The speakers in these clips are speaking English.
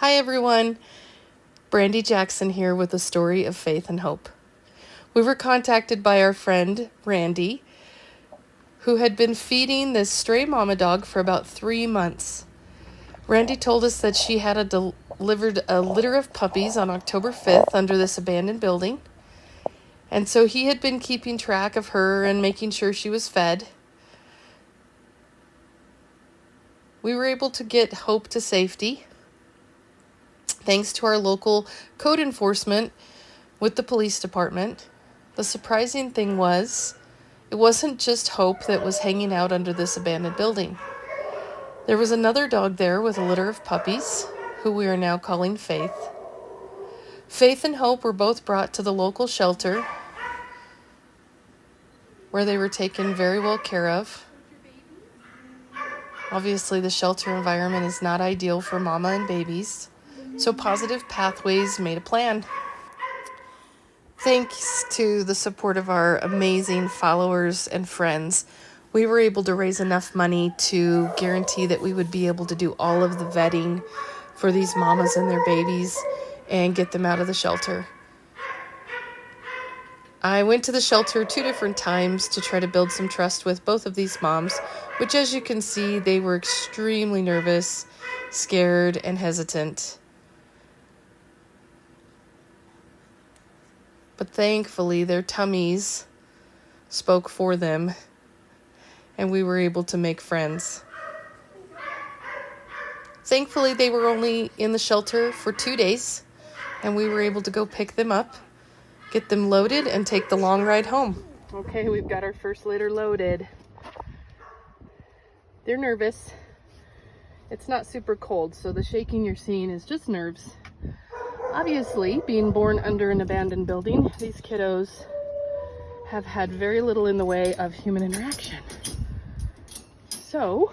Hi everyone, Brandy Jackson here with a story of faith and hope. We were contacted by our friend Randy, who had been feeding this stray mama dog for about 3 months. Randy told us that she had delivered a litter of puppies on October 5th under this abandoned building, and so he had been keeping track of her and making sure she was fed. We were able to get Hope to safety thanks to our local code enforcement with the police department. The surprising thing was, it wasn't just Hope that was hanging out under this abandoned building. There was another dog there with a litter of puppies, who we are now calling Faith. Faith and Hope were both brought to the local shelter, where they were taken very well care of. Obviously, the shelter environment is not ideal for mama and babies, so Pawstive Pathways made a plan. Thanks to the support of our amazing followers and friends, we were able to raise enough money to guarantee that we would be able to do all of the vetting for these mamas and their babies and get them out of the shelter. I went to the shelter 2 different times to try to build some trust with both of these moms, which, as you can see, they were extremely nervous, scared, and hesitant. But thankfully, their tummies spoke for them, and we were able to make friends. Thankfully, they were only in the shelter for 2 days, and we were able to go pick them up, get them loaded, and take the long ride home. Okay, we've got our first litter loaded. They're nervous. It's not super cold, so the shaking you're seeing is just nerves. Obviously, being born under an abandoned building, these kiddos have had very little in the way of human interaction. So,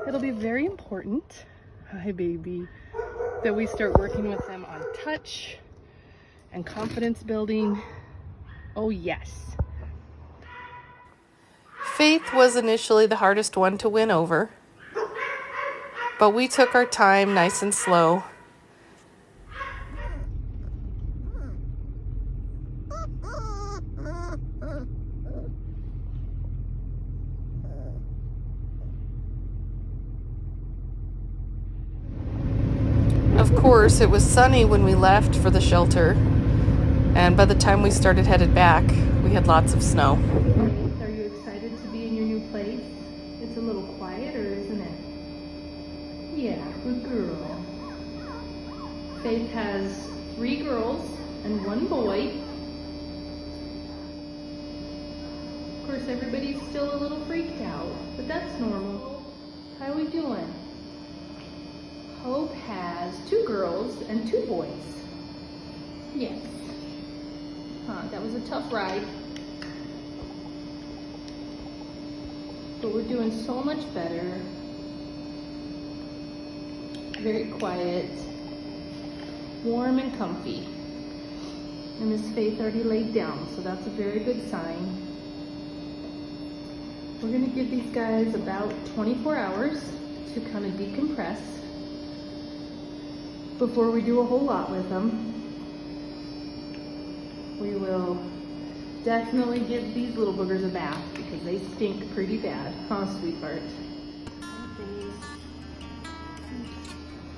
it'll be very important, hi baby, that we start working with them on touch and confidence building. Oh yes. Faith was initially the hardest one to win over, but we took our time nice and slow. Of course, it was sunny when we left for the shelter, and by the time we started headed back, we had lots of snow. Are you excited to be in your new place? It's a little quieter, isn't it? Yeah, good girl. Faith has 3 girls and 1 boy. Of course, everybody's still a little freaked out, but that's normal. How are we doing? Hope has 2 girls and 2 boys. Yes. That was a tough ride. But we're doing so much better. Very quiet, warm and comfy. And Miss Faith already laid down, so that's a very good sign. We're gonna give these guys about 24 hours to kind of decompress before we do a whole lot with them. We will definitely give these little boogers a bath because they stink pretty bad. Huh, sweetheart?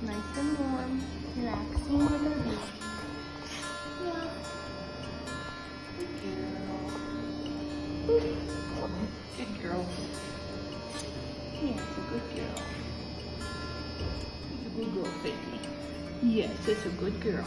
Nice and warm, relaxing with our baby. Yeah. Good girl. Good girl. Yeah, it's a good girl. It's a good girl, Faithy. Yes, it's a good girl.